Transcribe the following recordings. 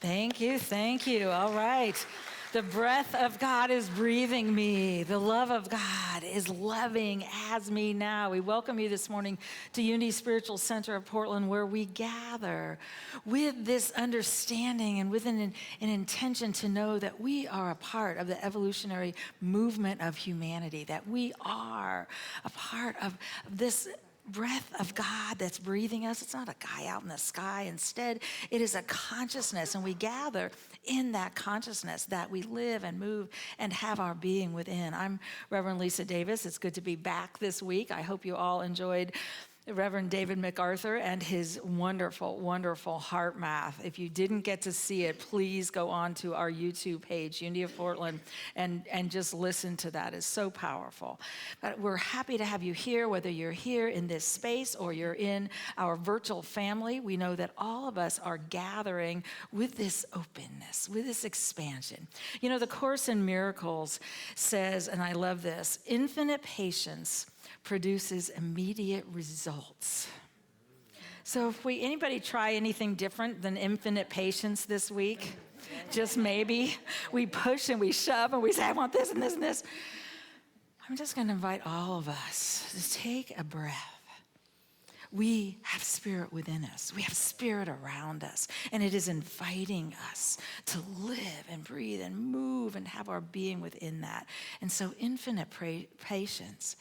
Thank you, thank you. All right. The breath of God is breathing me. The love of God is loving as me now. We welcome you this morning to Unity Spiritual Center of Portland, where we gather with this understanding and with an intention to know that we are a part of the evolutionary movement of humanity, that we are a part of this breath of God that's breathing us. It's not a guy out in the sky. Instead, it is a consciousness, and we gather in that consciousness that we live and move and have our being within. I'm Reverend Lisa Davis. It's good to be back this week. I hope you all enjoyed Reverend David MacArthur and his wonderful, wonderful heart math. If you didn't get to see it, please go on to our YouTube page, Unity of Portland, and just listen to that. It's so powerful. But we're happy to have you here, whether you're here in this space or you're in our virtual family. We know that all of us are gathering with this openness, with this expansion. You know, the Course in Miracles says, and I love this, infinite patience produces immediate results. So if anybody try anything different than infinite patience this week? Just maybe. We push and we shove and we say, I want this and this and this. I'm just going to invite all of us to take a breath. We have spirit within us. We have spirit around us. And it is inviting us to live and breathe and move and have our being within that. And so infinite patience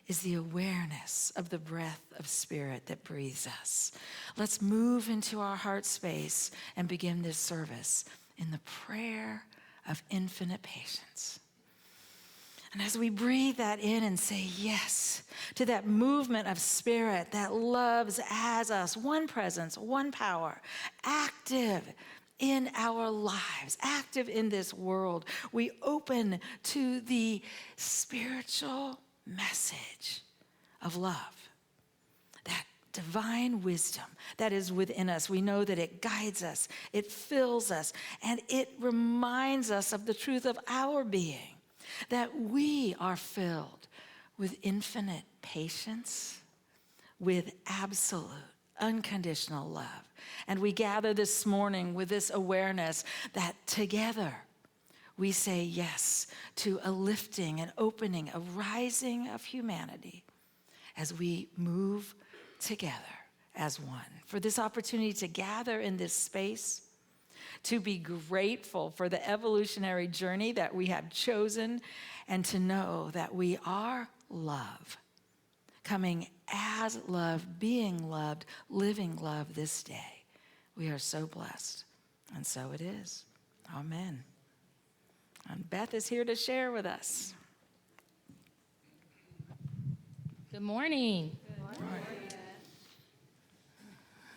is the awareness of the breath of spirit that breathes us. Let's move into our heart space and begin this service in the prayer of infinite patience. And as we breathe that in and say yes to that movement of spirit that loves as us, one presence, one power, active in our lives, active in this world, we open to the spiritual message of love, that divine wisdom that is within us. We know that it guides us, it fills us, and it reminds us of the truth of our being, that we are filled with infinite patience, with absolute, unconditional love. And we gather this morning with this awareness that together we say yes to a lifting, an opening, a rising of humanity as we move together as one. For this opportunity to gather in this space, to be grateful for the evolutionary journey that we have chosen, and to know that we are love, coming as love, being loved, living love this day. We are so blessed, and so it is. Amen. And Beth is here to share with us. Good morning. Good morning.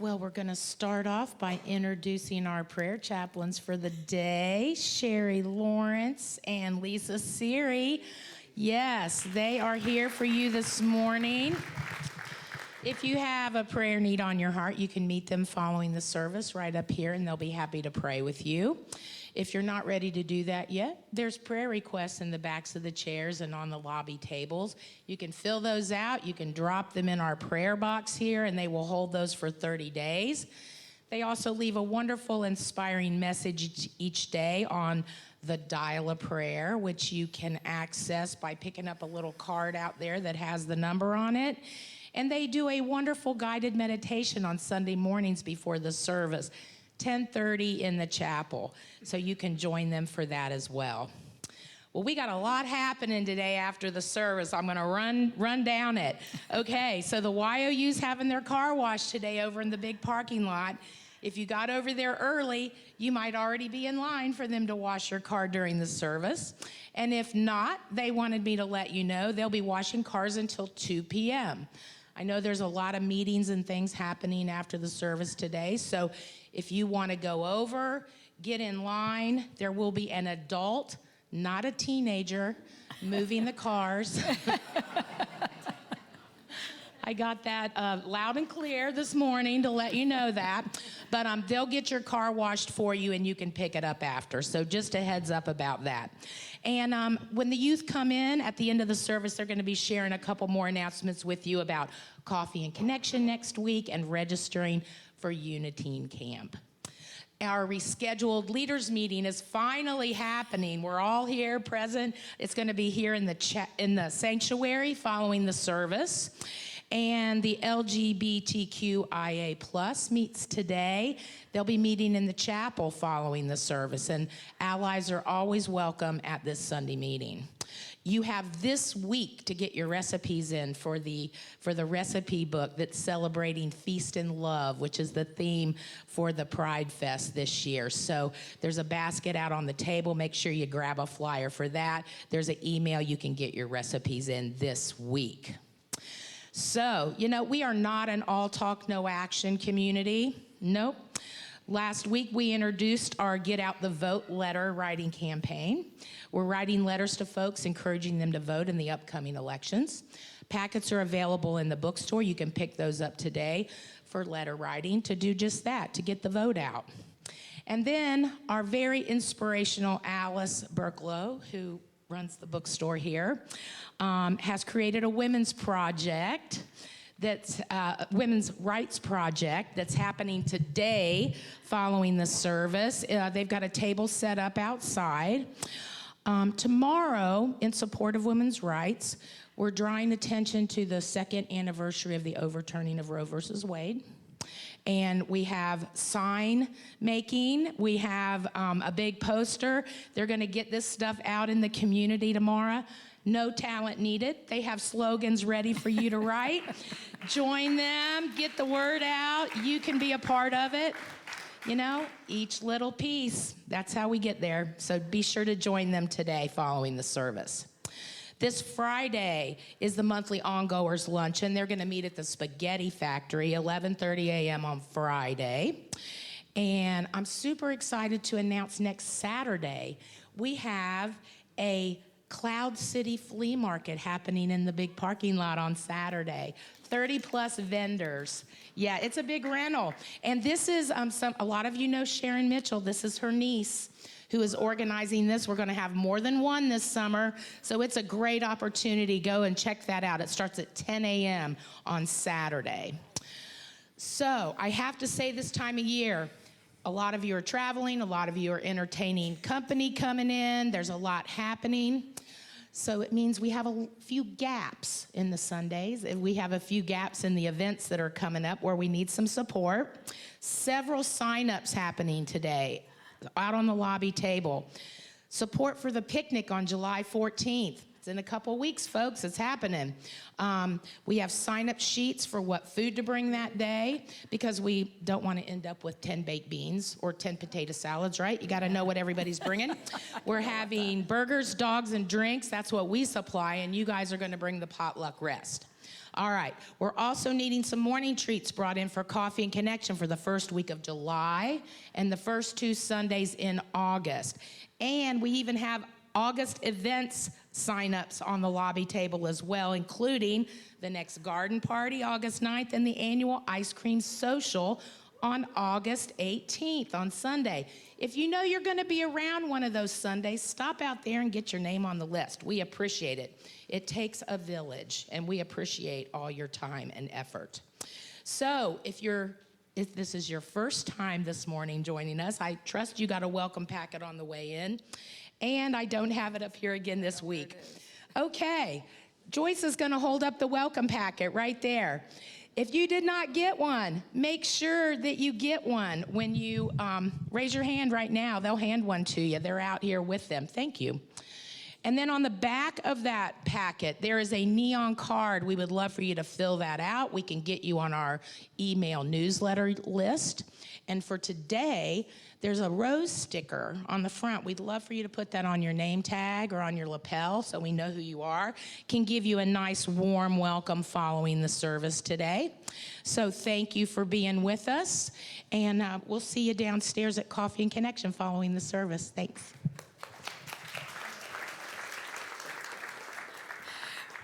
Well, we're going to start off by introducing our prayer chaplains for the day, Sherry Lawrence and Lisa Siri. Yes, they are here for you this morning. If you have a prayer need on your heart, you can meet them following the service right up here, and they'll be happy to pray with you. If you're not ready to do that yet, there's prayer requests in the backs of the chairs and on the lobby tables. You can fill those out. You can drop them in our prayer box here, and they will hold those for 30 days. They also leave a wonderful, inspiring message each day on the Dial a Prayer, which you can access by picking up a little card out there that has the number on it. And they do a wonderful guided meditation on Sunday mornings before the service, 10:30 in the chapel. So you can join them for that as well. Well, we got a lot happening today after the service. I'm going to run down it. Okay, so the YOU's having their car washed today over in the big parking lot. If you got over there early, you might already be in line for them to wash your car during the service. And if not, they wanted me to let you know they'll be washing cars until 2 p.m. I know there's a lot of meetings and things happening after the service today, so if you want to go over, get in line. There will be an adult, not a teenager, moving the cars. I got that loud and clear this morning to let you know that. But they'll get your car washed for you, and you can pick it up after. So just a heads up about that. And when the youth come in at the end of the service, they're going to be sharing a couple more announcements with you about Coffee and Connection next week and registering for Unitine Camp. Our rescheduled leaders meeting is finally happening. We're all here present. It's going to be here in the sanctuary following the service. And the LGBTQIA plus meets today. They'll be meeting in the chapel following the service, and allies are always welcome at this Sunday meeting. You have this week to get your recipes in for the recipe book that's celebrating Feast and Love, which is the theme for the Pride Fest this year. So there's a basket out on the table. Make sure you grab a flyer for that. There's an email you can get your recipes in this week. So, we are not an all talk, no action community. Nope. Last week, we introduced our Get Out the Vote letter writing campaign. We're writing letters to folks, encouraging them to vote in the upcoming elections. Packets are available in the bookstore. You can pick those up today for letter writing to do just that, to get the vote out. And then our very inspirational Alice Burklow, who runs the bookstore here, has created a women's project that's women's rights project that's happening today following the service. They've got a table set up outside. Tomorrow, in support of women's rights, we're drawing attention to the second anniversary of the overturning of Roe versus Wade. And we have sign making. We have a big poster. They're going to get this stuff out in the community tomorrow. No talent needed. They have slogans ready for you to write. Join them. Get the word out. You can be a part of it. Each little piece. That's how we get there. So be sure to join them today following the service. This Friday is the monthly ongoers lunch, and they're going to meet at the Spaghetti Factory, 11:30 a.m. on Friday. And I'm super excited to announce next Saturday, we have a Cloud City flea market happening in the big parking lot on Saturday. 30 plus vendors. Yeah, it's a big rental. And this is, a lot of you know Sharon Mitchell. This is her niece who is organizing this. We're going to have more than one this summer, so it's a great opportunity. Go and check that out. It starts at 10 a.m. on Saturday. So I have to say, this time of year, a lot of you are traveling, a lot of you are entertaining company coming in, there's a lot happening. So it means we have a few gaps in the Sundays, and we have a few gaps in the events that are coming up where we need some support. Several sign-ups happening today out on the lobby table. Support for the picnic on July 14th. It's in a couple weeks, folks. It's happening. We have sign-up sheets for what food to bring that day, because we don't want to end up with 10 baked beans or 10 potato salads, right? You got to know what everybody's bringing. We're having burgers, dogs, and drinks. That's what we supply, and you guys are going to bring the potluck rest. All right, we're also needing some morning treats brought in for Coffee and Connection for the first week of July and the first 2 Sundays in August. And we even have August events sign-ups on the lobby table as well, including the next garden party, August 9th, and the annual ice cream social on August 18th on Sunday. If you know you're going to be around one of those Sundays, stop out there and get your name on the list. We appreciate it. It takes a village, and we appreciate all your time and effort. So if this is your first time this morning joining us, I trust you got a welcome packet on the way in, and I don't have it up here again this week. Okay, Joyce is going to hold up the welcome packet right there. If you did not get one, make sure that you get one. When you raise your hand right now, they'll hand one to you. They're out here with them. Thank you. And then on the back of that packet, there is a neon card. We would love for you to fill that out. We can get you on our email newsletter list. And for today, there's a rose sticker on the front. We'd love for you to put that on your name tag or on your lapel so we know who you are. Can give you a nice warm welcome following the service today. So thank you for being with us. And we'll see you downstairs at Coffee and Connection following the service. Thanks.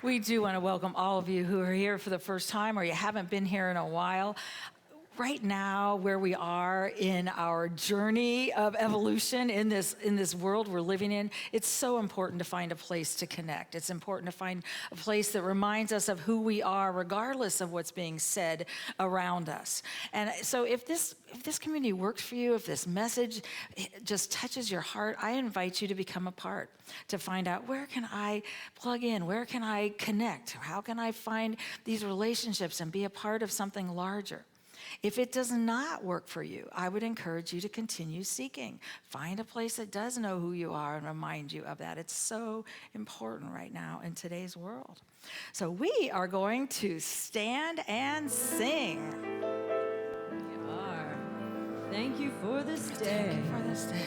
We do want to welcome all of you who are here for the first time or you haven't been here in a while. right now, where we are in our journey of evolution in this world we're living in, it's so important to find a place to connect. It's important to find a place that reminds us of who we are, regardless of what's being said around us. And so if this community works for you, if this message just touches your heart, I invite you to become a part, to find out, where can I plug in? Where can I connect? How can I find these relationships and be a part of something larger? If it does not work for you, I would encourage you to continue seeking. Find a place that does know who you are and remind you of that. It's so important right now in today's world. So we are going to stand and sing. We are. Thank you for this day. Thank you for this day.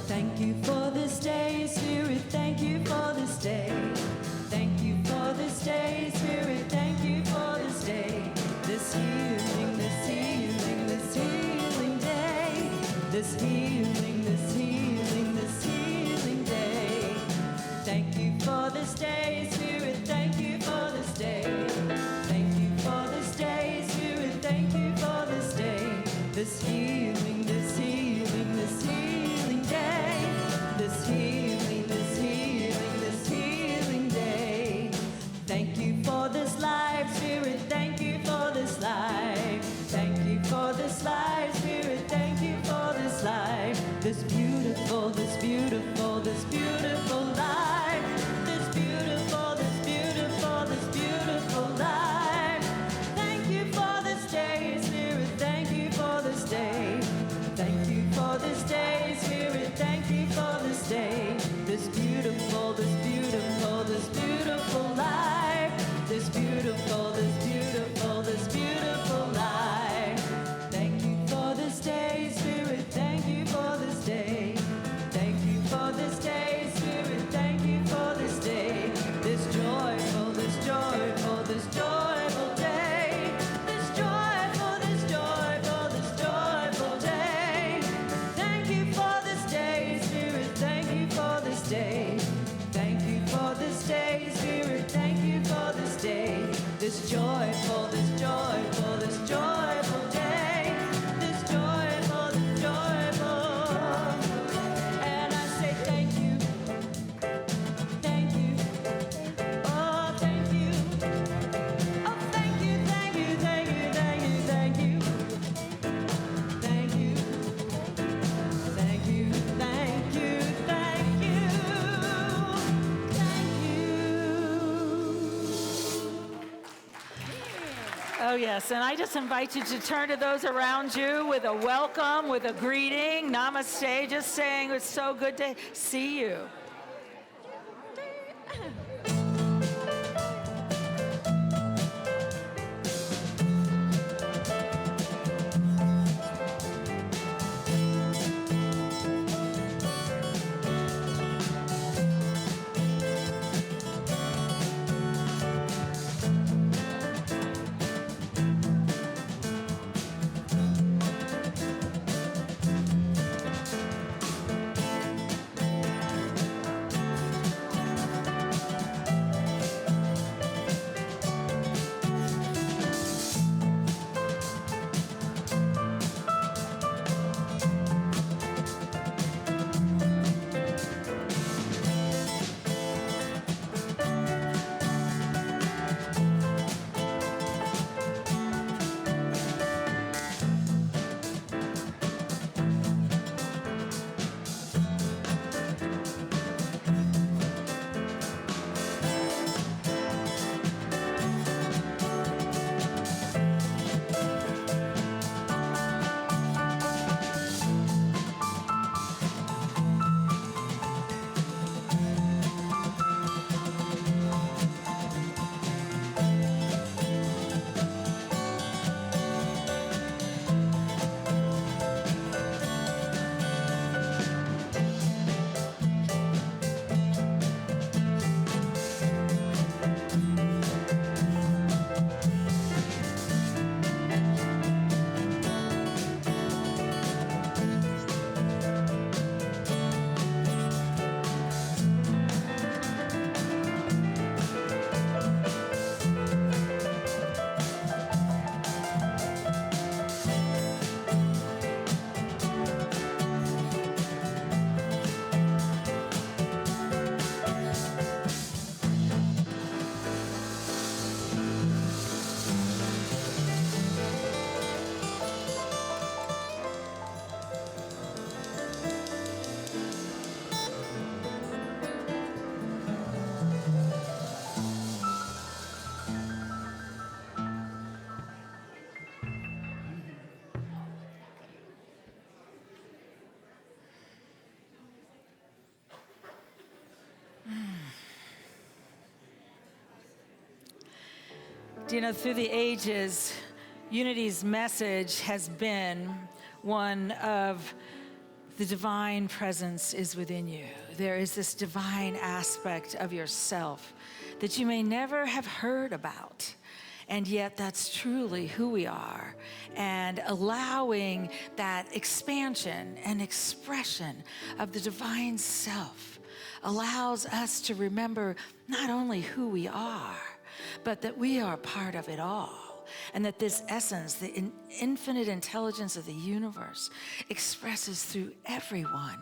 Thank you for this day, Spirit. Thank you for this day. Thank you for this day, Spirit. Thank you for this day. This healing, this healing, this healing day. This healing, this healing, this healing day. Thank you for this day, Spirit. Thank you for this day. Thank you for this day, Spirit. Thank you for this day. This healing, this healing, this healing day. This healing, this healing, this healing day. Thank you for this life, Spirit. Thank you for this life. Thank you for this life, Spirit. Thank you for this life. This beautiful, this beautiful, this beautiful life. This beautiful, this beautiful, this beautiful life. Thank you for this day, Spirit. Thank you for this day. Thank you for this day, Spirit. Thank you for this day. This beautiful, this beautiful, this beautiful life. This beautiful, this beautiful, this beautiful life. Thank you for this day, Spirit. Thank you for this day. Thank you for this day, Spirit. Thank you for this day. This joyful, this joyful, this joyful day. This joyful, this joyful, this joyful day. Thank you for this day, Spirit. Thank you for this day. Thank you for this day, Spirit. Thank you for this day. This joyful, this joyful, this joyful day. This joyful, this joyful. And I say thank you. Thank you. Oh, thank you. Oh, thank you, thank you, thank you, thank you, thank you. Thank you. Thank you, thank you, thank you. Thank you. Oh, yes. And I just invite you to turn to those around you with a welcome, with a greeting. Namaste. Just saying it's so good to see you. Do you know, through the ages, Unity's message has been one of the divine presence is within you. There is this divine aspect of yourself that you may never have heard about. And yet that's truly who we are. And allowing that expansion and expression of the divine self allows us to remember not only who we are, but that we are part of it all. And that this essence, the infinite intelligence of the universe, expresses through everyone,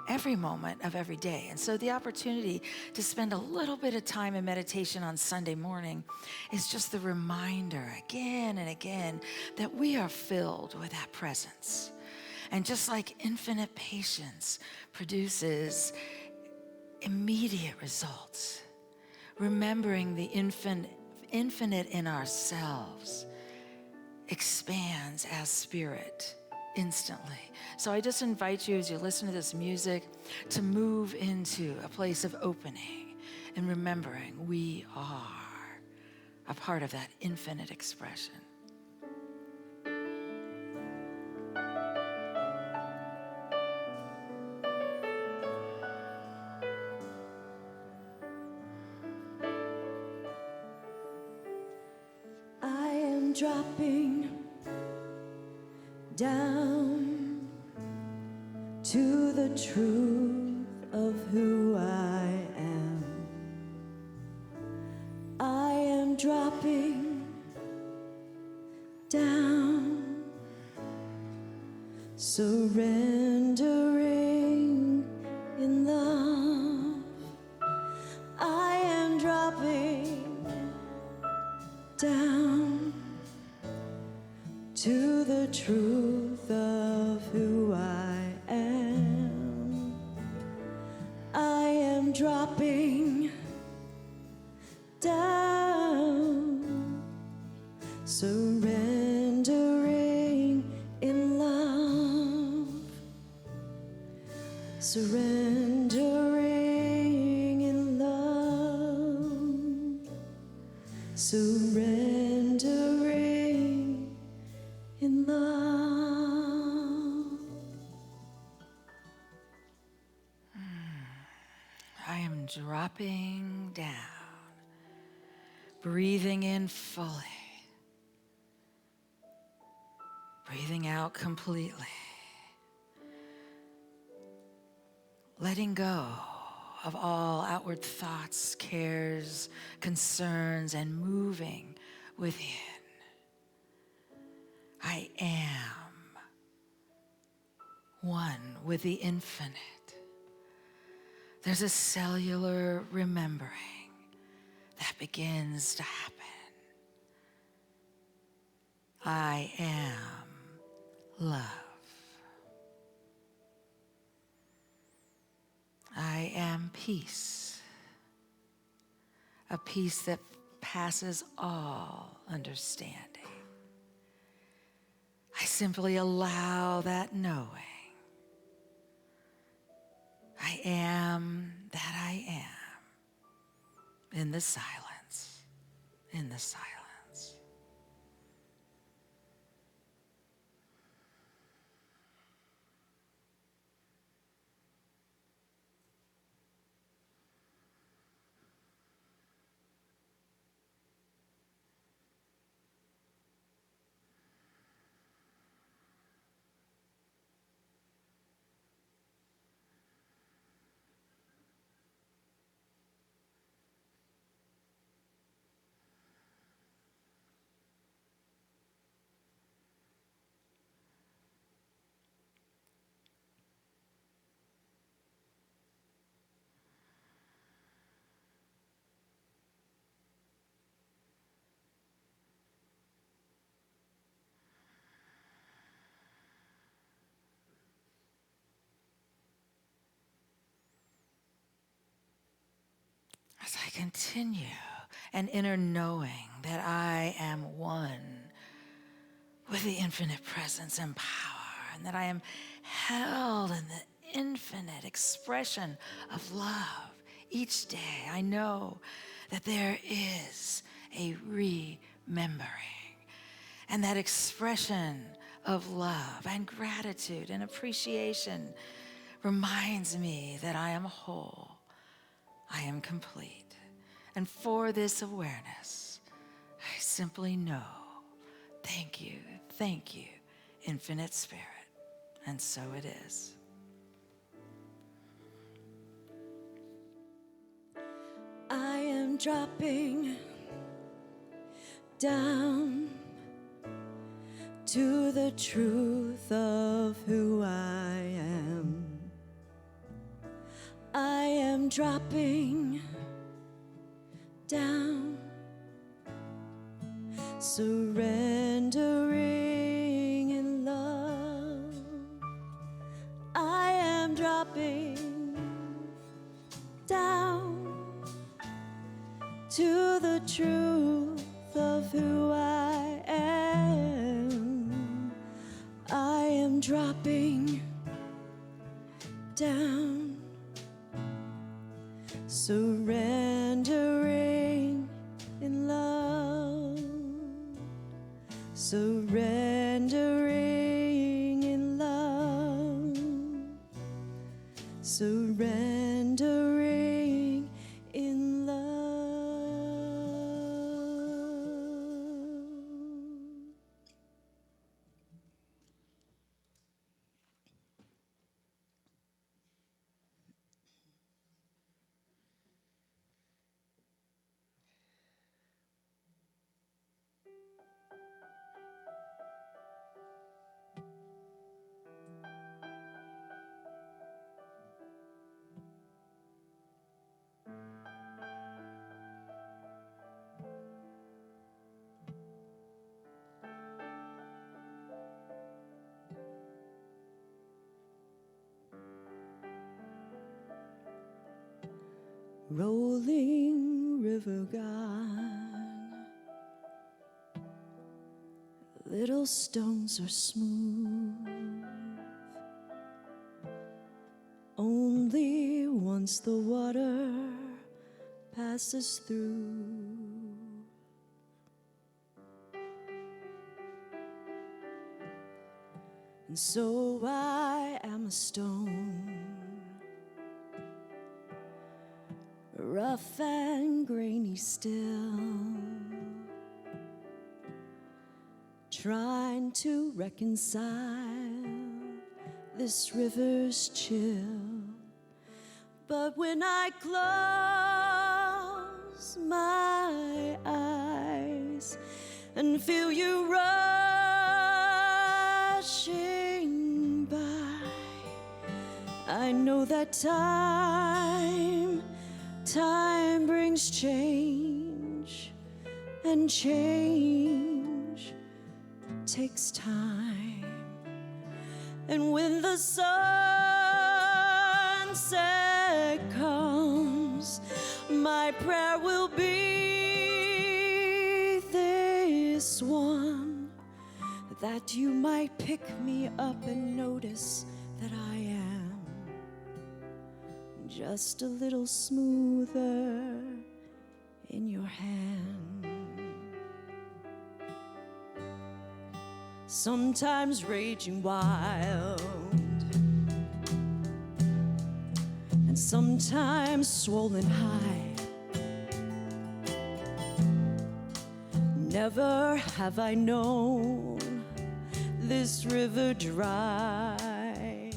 every moment of every day. And so the opportunity to spend a little bit of time in meditation on Sunday morning is just the reminder again and again that we are filled with that presence. And just like infinite patience produces immediate results, remembering the infinite in ourselves expands as spirit instantly. So I just invite you, as you listen to this music, to move into a place of opening and remembering we are a part of that infinite expression. I am dropping down to the truth of who I am. I am dropping down, surrendering in love. I am dropping down to the truth of who I am. I am dropping down, surrendering in love, surrendering in love, surrendering in love. I am dropping down, breathing in fully, breathing out completely, letting go of all outward thoughts, cares, concerns, and moving within. I am one with the infinite. There's a cellular remembering that begins to happen. I am love. I am peace, a peace that passes all understanding. I simply allow that knowing. I am that I am in the silence, in the silence. As I continue an inner knowing that I am one with the infinite presence and power, and that I am held in the infinite expression of love each day, I know that there is a rebirth remembering. And that expression of love and gratitude and appreciation reminds me that I am whole, I am complete. And for this awareness, I simply know, thank you, Infinite Spirit. And so it is. I am dropping down to the truth of who I am. I am dropping down, surrendering in love. I am dropping down to the truth of who I am. I am dropping down, surrendering in love, surrendering in love, surrendering in love. Rolling river God, little stones are smooth. Only once the water passes through. And so I am a stone, rough and grainy still, trying to reconcile this river's chill. But when I close my eyes and feel you rushing by, I know that time brings change, and change takes time. And when the sunset comes, my prayer will be this one, that you might pick me up and notice that I am just a little smoother in your hand. Sometimes raging wild, and sometimes swollen high. Never have I known this river dry.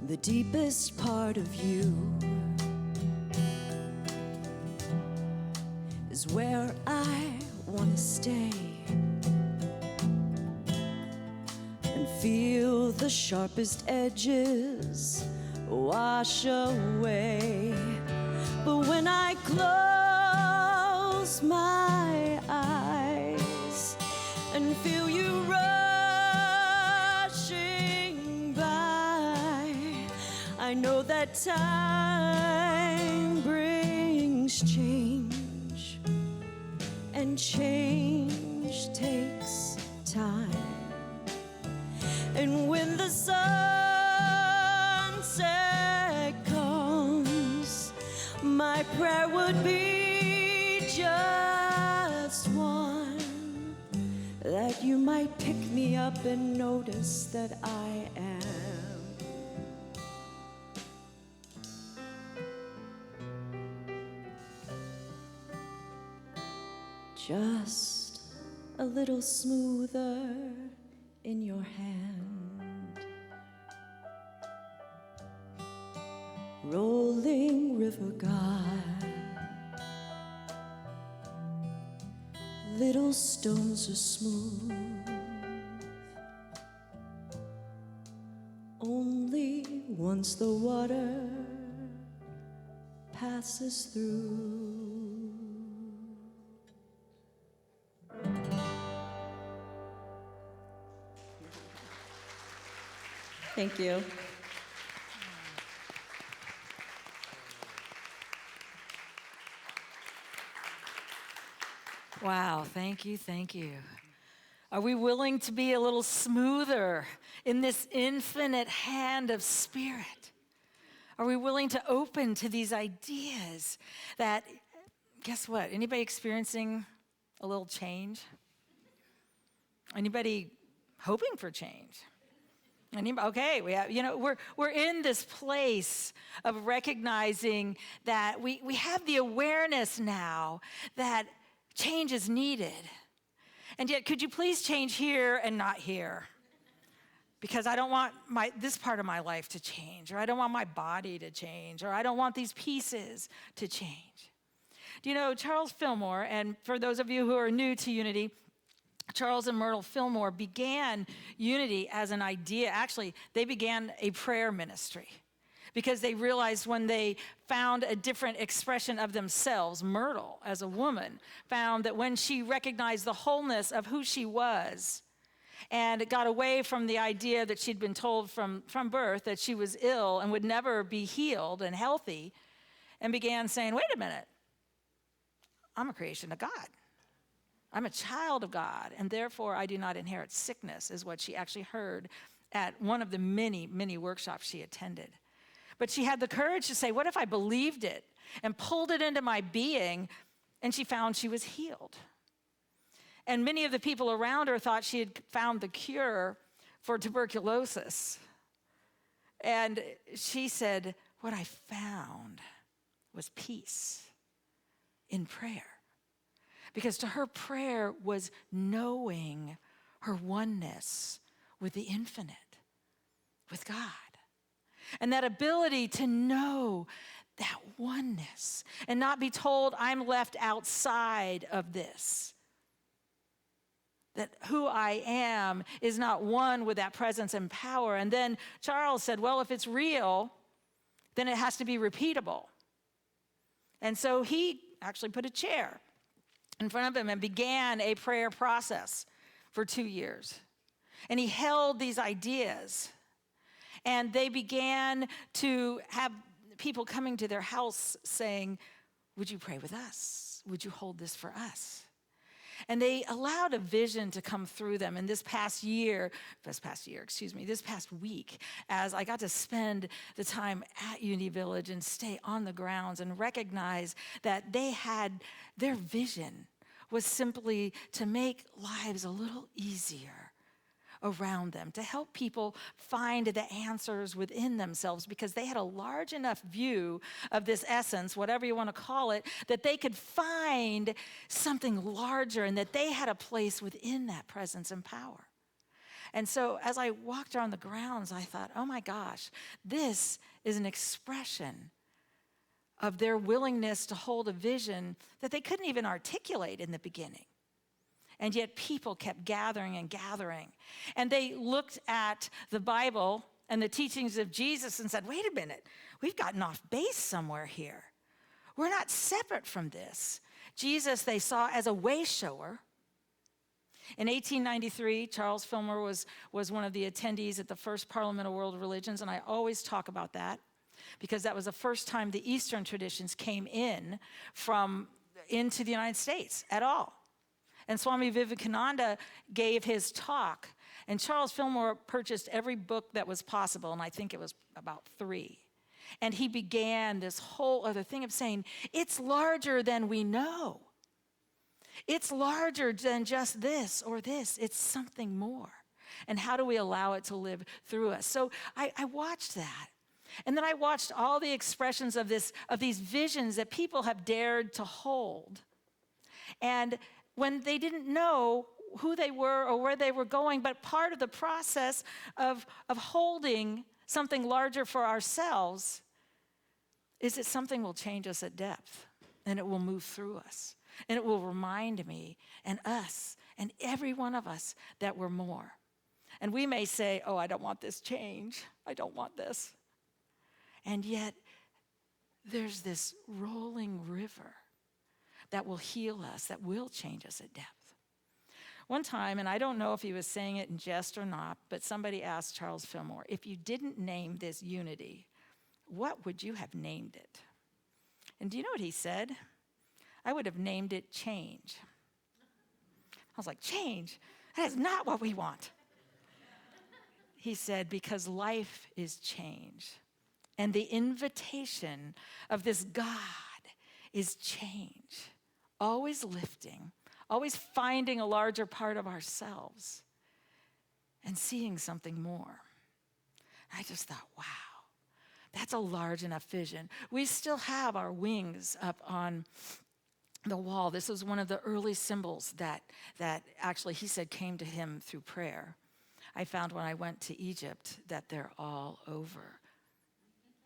The deepest part of you is where I want to stay and feel the sharpest edges wash away. But when I close my eyes and feel you rushing by, I know that time brings change, and change takes time. And when the sunset comes, my prayer would be just one, that you might pick me up and notice that I am just a little smoother in your hand. Rolling river God, little stones are smooth, only once the water passes through. Thank you. Wow, thank you, thank you. Are we willing to be a little smoother in this infinite hand of spirit? Are we willing to open to these ideas that, guess what? Anybody experiencing a little change? Anybody hoping for change? Okay, we have, we're in this place of recognizing that we have the awareness now that change is needed. And yet, could you please change here and not here? Because I don't want this part of my life to change, or I don't want my body to change, or I don't want these pieces to change. Do you know Charles Fillmore, and for those of you who are new to Unity, Charles and Myrtle Fillmore began Unity as an idea. Actually, they began a prayer ministry because they realized when they found a different expression of themselves, Myrtle, as a woman, found that when she recognized the wholeness of who she was and got away from the idea that she'd been told from birth that she was ill and would never be healed and healthy, and began saying, wait a minute, I'm a creation of God. I'm a child of God, and therefore I do not inherit sickness, is what she actually heard at one of the many, many workshops she attended. But she had the courage to say, what if I believed it and pulled it into my being, and she found she was healed. And many of the people around her thought she had found the cure for tuberculosis. And she said, what I found was peace in prayer. Because to her, prayer was knowing her oneness with the infinite, with God. And that ability to know that oneness and not be told I'm left outside of this. That who I am is not one with that presence and power. And then Charles said, well, if it's real, then it has to be repeatable. And so he actually put a chair in front of him and began a prayer process for 2 years. And he held these ideas. And they began to have people coming to their house saying, would you pray with us? Would you hold this for us? And they allowed a vision to come through them. And this past week, as I got to spend the time at Unity Village and stay on the grounds and recognize that their vision was simply to make lives a little easier around them, to help people find the answers within themselves, because they had a large enough view of this essence, whatever you want to call it, that they could find something larger and that they had a place within that presence and power. And so as I walked around the grounds, I thought, oh my gosh, this is an expression of their willingness to hold a vision that they couldn't even articulate in the beginning. And yet people kept gathering and gathering. And they looked at the Bible and the teachings of Jesus and said, wait a minute, we've gotten off base somewhere here. We're not separate from this. Jesus they saw as a way shower. In 1893, Charles Fillmore was one of the attendees at the first Parliament of World Religions, and I always talk about that because that was the first time the Eastern traditions came into the United States at all. And Swami Vivekananda gave his talk, and Charles Fillmore purchased every book that was possible, and I think it was about 3. And he began this whole other thing of saying, it's larger than we know. It's larger than just this or this. It's something more. And how do we allow it to live through us? So I watched that. And then I watched all the expressions of these visions that people have dared to hold. And when they didn't know who they were or where they were going, but part of the process of holding something larger for ourselves is that something will change us at depth, and it will move through us, and it will remind me and us and every one of us that we're more. And we may say, oh, I don't want this change. I don't want this. And yet, there's this rolling river that will heal us, that will change us at depth. One time, and I don't know if he was saying it in jest or not, but somebody asked Charles Fillmore, if you didn't name this unity, what would you have named it? And do you know what he said? I would have named it change. I was like, change? That is not what we want. He said, because life is change. And the invitation of this God is change. Always lifting, always finding a larger part of ourselves and seeing something more. I just thought, wow, that's a large enough vision. We still have our wings up on the wall. This was one of the early symbols that actually he said came to him through prayer. I found when I went to Egypt that they're all over,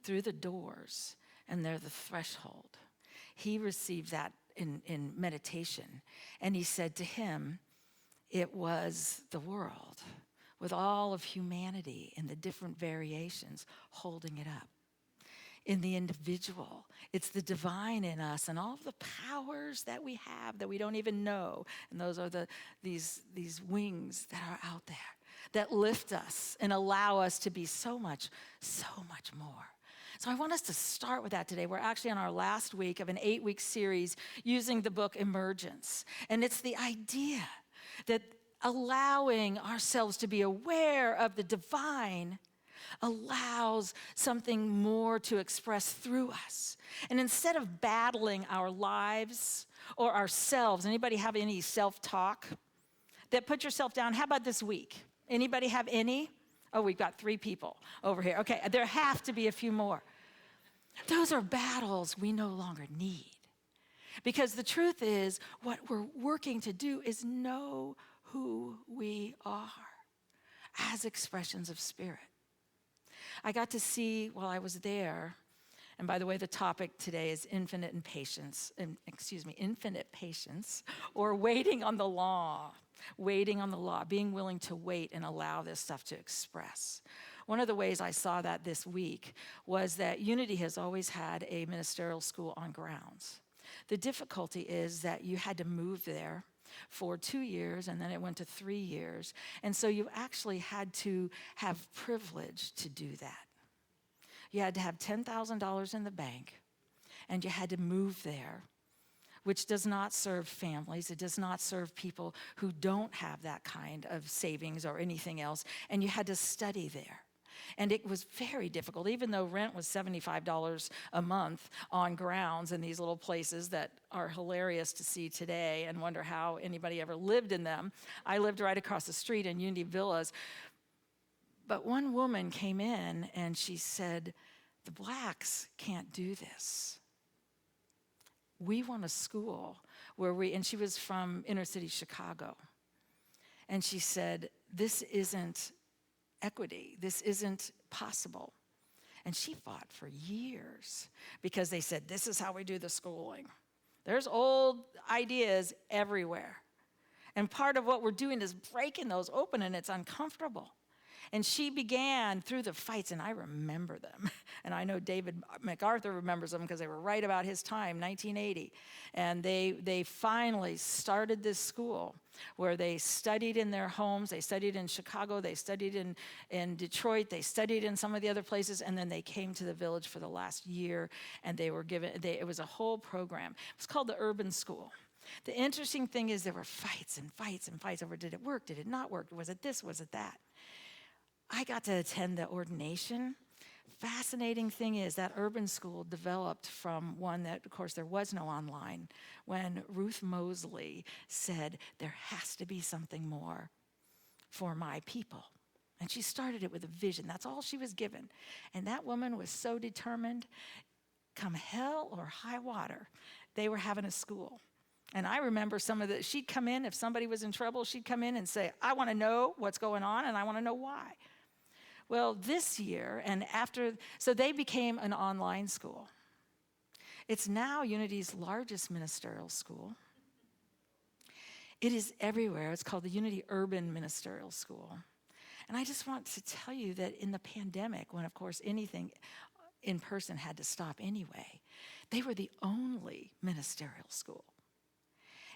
through the doors, and they're the threshold. He received that in meditation, and he said to him, it was the world with all of humanity and the different variations holding it up. In the individual, it's the divine in us and all of the powers that we have that we don't even know. And those are these wings that are out there that lift us and allow us to be so much more. So I want us to start with that today. We're actually on our last week of an 8-week series using the book Emergence. And it's the idea that allowing ourselves to be aware of the divine allows something more to express through us. And instead of battling our lives or ourselves, anybody have any self-talk? That put yourself down. How about this week? Anybody have any? Oh, we've got 3 people over here. Okay, there have to be a few more. Those are battles we no longer need. Because the truth is, what we're working to do is know who we are as expressions of spirit. I got to see while I was there, and by the way, the topic today is infinite patience, or waiting on the law, being willing to wait and allow this stuff to express. One of the ways I saw that this week was that Unity has always had a ministerial school on grounds. The difficulty is that you had to move there for 2 years, and then it went to 3 years. And so you actually had to have privilege to do that. You had to have $10,000 in the bank, and you had to move there, which does not serve families. It does not serve people who don't have that kind of savings or anything else, and you had to study there. And it was very difficult, even though rent was $75 a month on grounds in these little places that are hilarious to see today and wonder how anybody ever lived in them. I lived right across the street in Unity Villas. But one woman came in and she said, the blacks can't do this. We want a school where and she was from inner city Chicago. And she said, this isn't equity. This isn't possible. And she fought for years because they said, this is how we do the schooling. There's old ideas everywhere. And part of what we're doing is breaking those open, and it's uncomfortable. And she began through the fights, and I remember them. And I know David MacArthur remembers them because they were right about his time, 1980. And they finally started this school where they studied in their homes. They studied in Chicago. They studied in Detroit. They studied in some of the other places. And then they came to the village for the last year, and they were given, it was a whole program. It was called the Urban School. The interesting thing is there were fights and fights and fights over, did it work? Did it not work? Was it this? Was it that? I got to attend the ordination Fascinating thing is that urban school developed from one that, of course, there was no online, when Ruth Mosley said, there has to be something more for my people. And she started it with a vision. That's all she was given. And that woman was so determined, come hell or high water, they were having a school. And I remember she'd come in, if somebody was in trouble, she'd come in and say, I want to know what's going on and I want to know why. Well, this year, so they became an online school. It's now Unity's largest ministerial school. It is everywhere. It's called the Unity Urban Ministerial School. And I just want to tell you that in the pandemic, when, of course, anything in person had to stop anyway, they were the only ministerial school.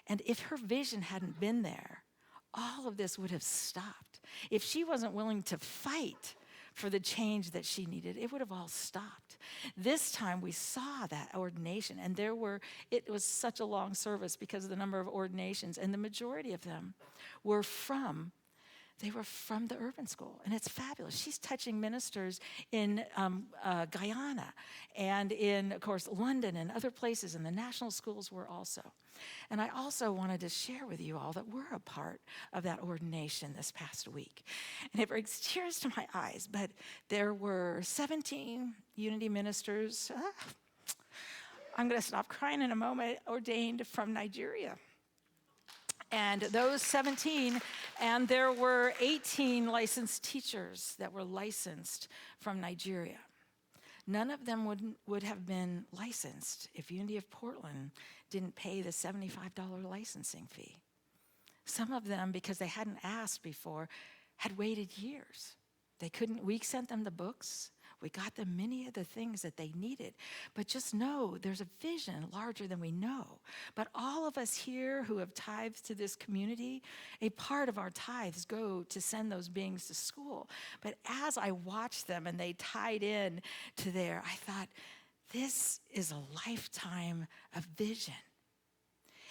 And if her vision hadn't been there, all of this would have stopped. If she wasn't willing to fight for the change that she needed, it would have all stopped. This time we saw that ordination, and it was such a long service because of the number of ordinations, and the majority of them were from the urban school, and it's fabulous. She's touching ministers in Guyana and in, of course, London and other places, and the national schools were also. And I also wanted to share with you all that we're a part of that ordination this past week. And it brings tears to my eyes, but there were 17 Unity ministers. I'm going to stop crying in a moment, ordained from Nigeria. And those 17, and there were 18 licensed teachers that were licensed from Nigeria. None of them would have been licensed if Unity of Portland didn't pay the $75 licensing fee. Some of them, because they hadn't asked before, had waited years. We sent them the books. We got them many of the things that they needed. But just know there's a vision larger than we know. But all of us here who have tithed to this community, a part of our tithes go to send those beings to school. But as I watched them and they tied in to there, I thought, this is a lifetime of vision.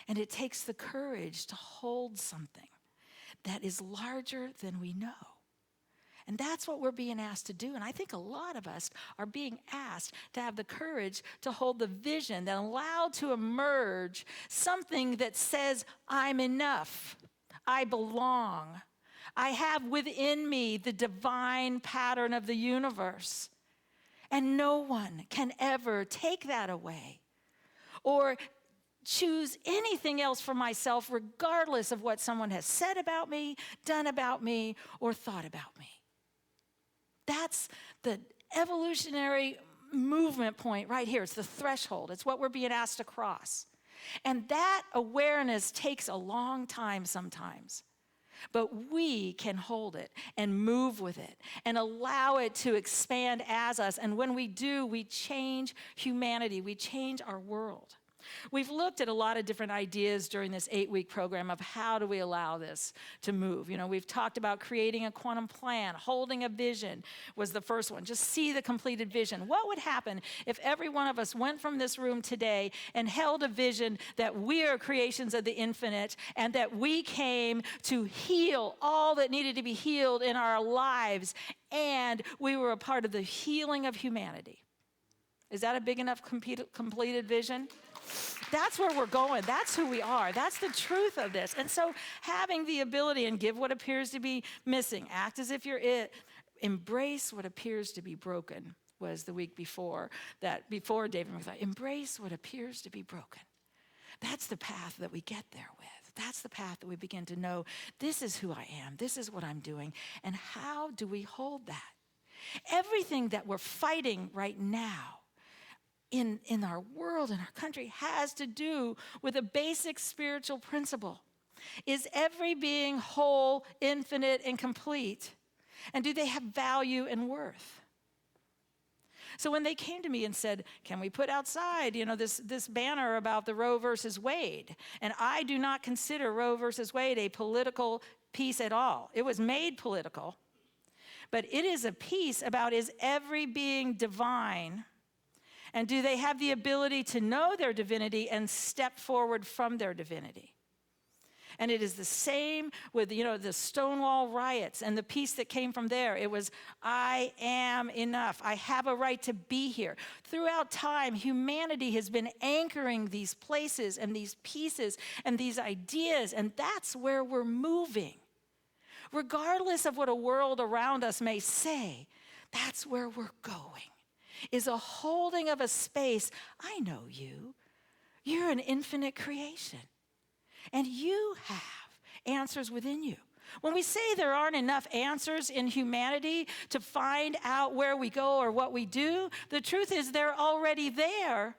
And it takes the courage to hold something that is larger than we know. And that's what we're being asked to do. And I think a lot of us are being asked to have the courage to hold the vision that allowed to emerge something that says, I'm enough, I belong, I have within me the divine pattern of the universe. And no one can ever take that away or choose anything else for myself, regardless of what someone has said about me, done about me, or thought about me. That's the evolutionary movement point right here. It's the threshold. It's what we're being asked to cross. And that awareness takes a long time sometimes. But we can hold it and move with it and allow it to expand as us. And when we do, we change humanity. We change our world. We've looked at a lot of different ideas during this 8-week program of how do we allow this to move. We've talked about creating a quantum plan, holding a vision was the first one. Just see the completed vision. What would happen if every one of us went from this room today and held a vision that we are creations of the infinite and that we came to heal all that needed to be healed in our lives and we were a part of the healing of humanity? Is that a big enough completed vision? That's where we're going. That's who we are. That's the truth of this. And so having the ability and give what appears to be missing, act as if you're it, embrace what appears to be broken was the week before David McClellan. Embrace what appears to be broken. That's the path that we get there with. That's the path that we begin to know this is who I am. This is what I'm doing. And how do we hold that? Everything that we're fighting right now in our world, in our country, has to do with a basic spiritual principle. Is every being whole, infinite, and complete? And do they have value and worth? So when they came to me and said, can we put outside, this banner about the Roe versus Wade? And I do not consider Roe versus Wade a political piece at all. It was made political, but it is a piece about, is every being divine? And do they have the ability to know their divinity and step forward from their divinity? And it is the same with, the Stonewall riots and the peace that came from there. It was, I am enough. I have a right to be here. Throughout time, humanity has been anchoring these places and these pieces and these ideas, and that's where we're moving. Regardless of what a world around us may say, that's where we're going, is a holding of a space. I know you. You're an infinite creation. And you have answers within you. When we say there aren't enough answers in humanity to find out where we go or what we do, the truth is they're already there.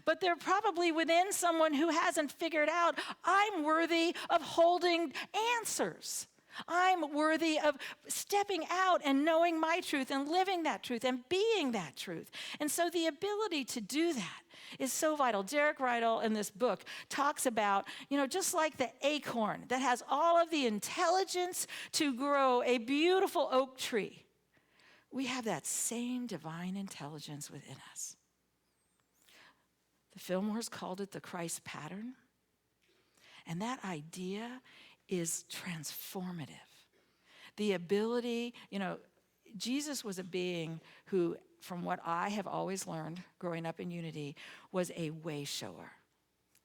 But they're probably within someone who hasn't figured out, I'm worthy of holding answers. I'm worthy of stepping out and knowing my truth and living that truth and being that truth. And so the ability to do that is so vital. Derek Rydell in this book talks about, just like the acorn that has all of the intelligence to grow a beautiful oak tree, we have that same divine intelligence within us. The Fillmores called it the Christ pattern. And that idea is transformative. The ability, Jesus was a being who, from what I have always learned growing up in Unity, was a way shower.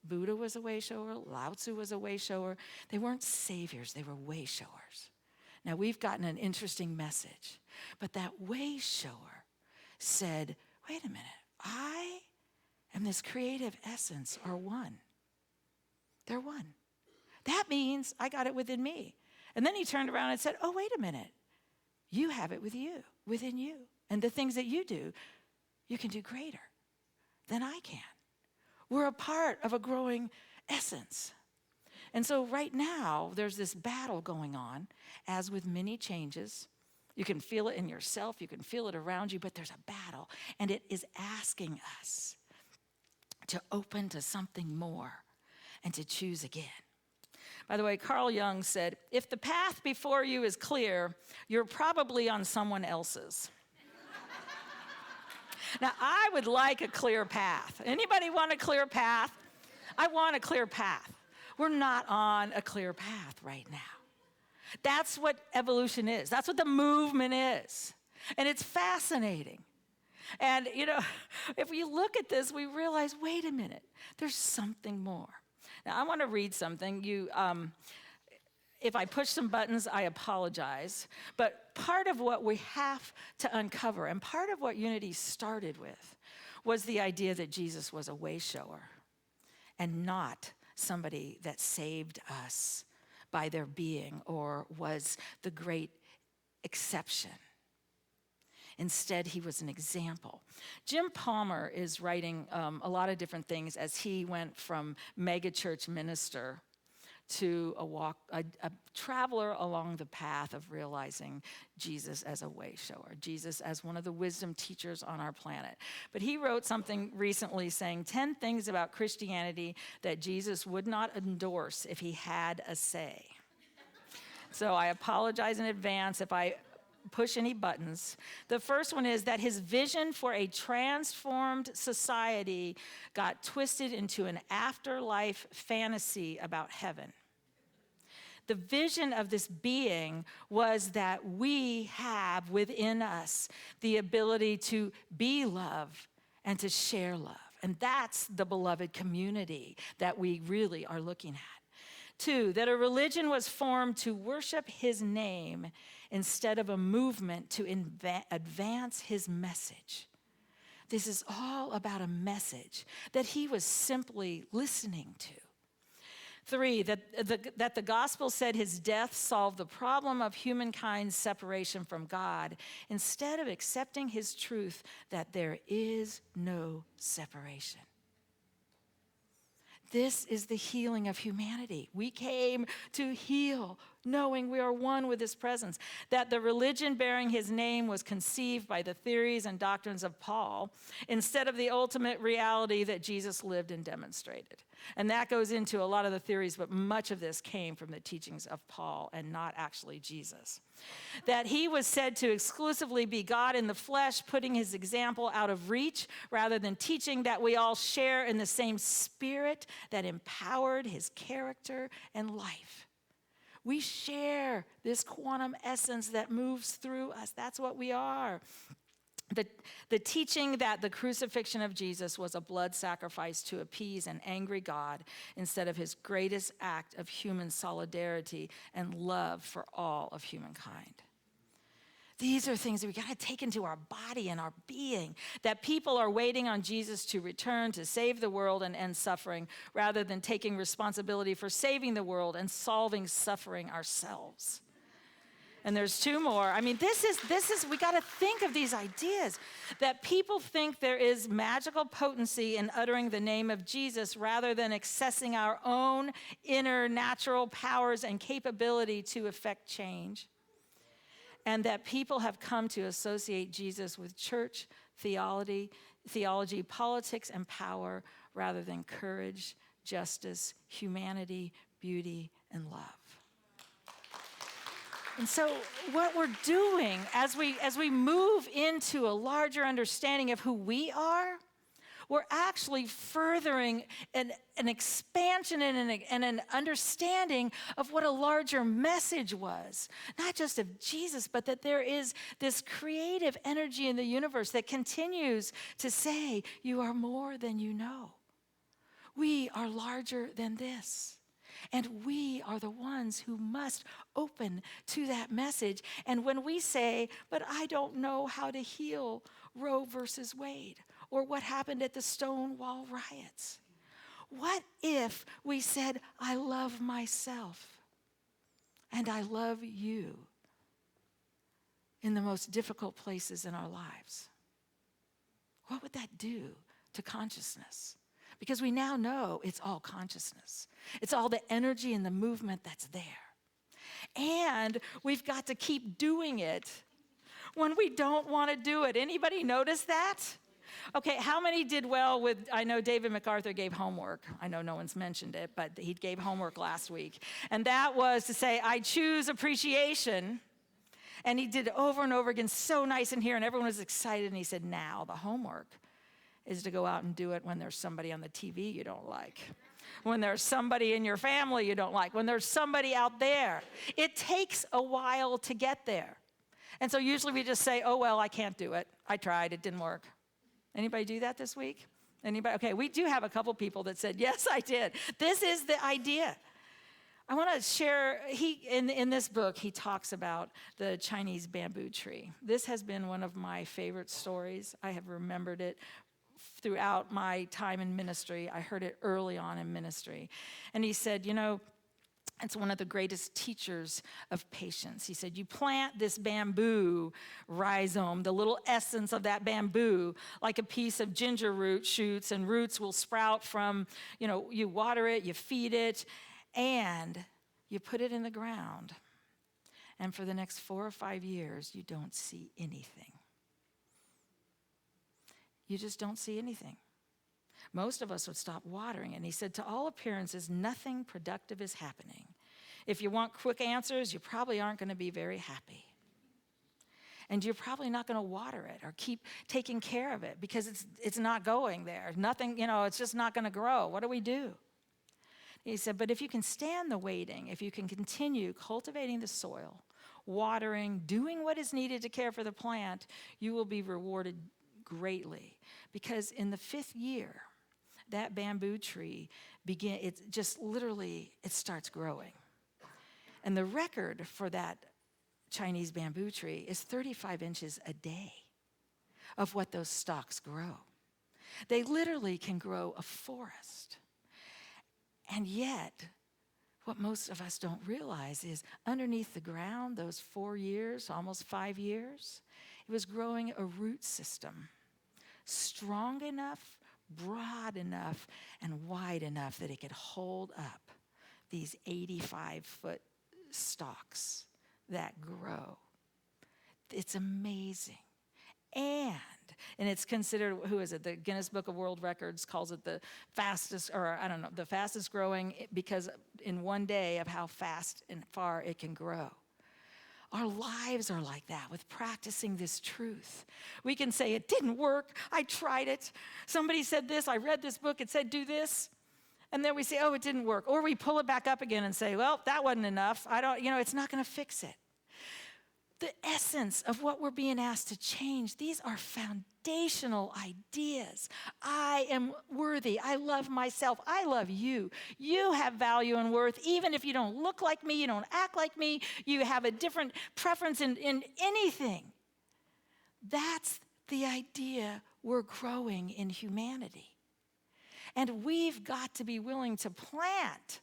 Buddha was a way shower. Lao Tzu was a way shower. They weren't saviors. They were way showers. Now, we've gotten an interesting message. But that way shower said, wait a minute, I and this creative essence are one. They're one. That means I got it within me. And then he turned around and said, oh, wait a minute. You have it within you. And the things that you do, you can do greater than I can. We're a part of a growing essence. And so right now, there's this battle going on, as with many changes. You can feel it in yourself. You can feel it around you, but there's a battle. And it is asking us to open to something more and to choose again. By the way, Carl Jung said, if the path before you is clear, you're probably on someone else's. Now, I would like a clear path. Anybody want a clear path? I want a clear path. We're not on a clear path right now. That's what evolution is. That's what the movement is. And it's fascinating. And, if we look at this, we realize, wait a minute, there's something more. Now, I want to read something. If I push some buttons, I apologize. But part of what we have to uncover, and part of what Unity started with, was the idea that Jesus was a way shower and not somebody that saved us by their being or was the great exception. Instead, he was an example. Jim Palmer is writing a lot of different things as he went from megachurch minister to a traveler along the path of realizing Jesus as a way shower, Jesus as one of the wisdom teachers on our planet. But he wrote something recently saying 10 things about Christianity that Jesus would not endorse if he had a say. So I apologize in advance if I push any buttons. The first one is that his vision for a transformed society got twisted into an afterlife fantasy about heaven. The vision of this being was that we have within us the ability to be love and to share love. And that's the beloved community that we really are looking at. 2, that a religion was formed to worship his name instead of a movement to advance his message. This is all about a message that he was simply listening to. 3, that the gospel said his death solved the problem of humankind's separation from God instead of accepting his truth that there is no separation. This is the healing of humanity. We came to heal knowing we are one with his presence, that the religion bearing his name was conceived by the theories and doctrines of Paul instead of the ultimate reality that Jesus lived and demonstrated. And that goes into a lot of the theories, but much of this came from the teachings of Paul and not actually Jesus. That he was said to exclusively be God in the flesh, putting his example out of reach, rather than teaching that we all share in the same spirit that empowered his character and life. We share this quantum essence that moves through us. That's what we are. The teaching that the crucifixion of Jesus was a blood sacrifice to appease an angry God instead of his greatest act of human solidarity and love for all of humankind. These are things that we got to take into our body and our being, that people are waiting on Jesus to return to save the world and end suffering, rather than taking responsibility for saving the world and solving suffering ourselves. And there's two more. I mean, this is we got to think of these ideas, that people think there is magical potency in uttering the name of Jesus rather than accessing our own inner natural powers and capability to effect change. And that people have come to associate Jesus with church, theology, politics, and power rather than courage, justice, humanity, beauty, and love. And so what we're doing as we move into a larger understanding of who we are, we're actually furthering an expansion and an understanding of what a larger message was. Not just of Jesus, but that there is this creative energy in the universe that continues to say, you are more than you know. We are larger than this. And we are the ones who must open to that message. And when we say, but I don't know how to heal Roe versus Wade, or what happened at the Stonewall riots, what if we said, I love myself and I love you in the most difficult places in our lives? What would that do to consciousness? Because we now know it's all consciousness. It's all the energy and the movement that's there. And we've got to keep doing it when we don't want to do it. Anybody notice that? Okay, how many did well with, I know David MacArthur gave homework. I know no one's mentioned it, but he gave homework last week. And that was to say, I choose appreciation. And he did it over and over again, so nice in here, and everyone was excited. And he said, now the homework is to go out and do it when there's somebody on the TV you don't like, when there's somebody in your family you don't like, when there's somebody out there. It takes a while to get there. And so usually we just say, oh, well, I can't do it. I tried, it didn't work. Anybody do that this week? Anybody? Okay, we do have a couple people that said, yes, I did. This is the idea. I want to share, in this book, he talks about the Chinese bamboo tree. This has been one of my favorite stories. I have remembered it throughout my time in ministry. I heard it early on in ministry. And he said, it's one of the greatest teachers of patience. He said, you plant this bamboo rhizome, the little essence of that bamboo, like a piece of ginger root shoots, and roots will sprout from, you water it, you feed it, and you put it in the ground. And for the next 4 or 5 years, you don't see anything. You just don't see anything. Most of us would stop watering. And he said, to all appearances, nothing productive is happening. If you want quick answers, you probably aren't going to be very happy. And you're probably not going to water it or keep taking care of it because it's not going there. Nothing, it's just not going to grow. What do we do? He said, but if you can stand the waiting, if you can continue cultivating the soil, watering, doing what is needed to care for the plant, you will be rewarded greatly. Because in the 5th year, that bamboo tree it starts growing. And the record for that Chinese bamboo tree is 35 inches a day of what those stalks grow. They literally can grow a forest. And yet, what most of us don't realize is underneath the ground, those 4 years, almost 5 years, it was growing a root system strong enough, broad enough, and wide enough that it could hold up these 85-foot stalks that grow. It's amazing. And it's considered, who is it? The Guinness Book of World Records calls it the fastest, or I don't know, the fastest growing, because in one day of how fast and far it can grow. Our lives are like that with practicing this truth. We can say, it didn't work. I tried it. Somebody said this. I read this book. It said, do this. And then we say, oh, it didn't work. Or we pull it back up again and say, well, that wasn't enough. It's not going to fix it. The essence of what we're being asked to change, these are foundational ideas. I am worthy. I love myself. I love you. You have value and worth. Even if you don't look like me, you don't act like me, you have a different preference in anything. That's the idea we're growing in humanity. And we've got to be willing to plant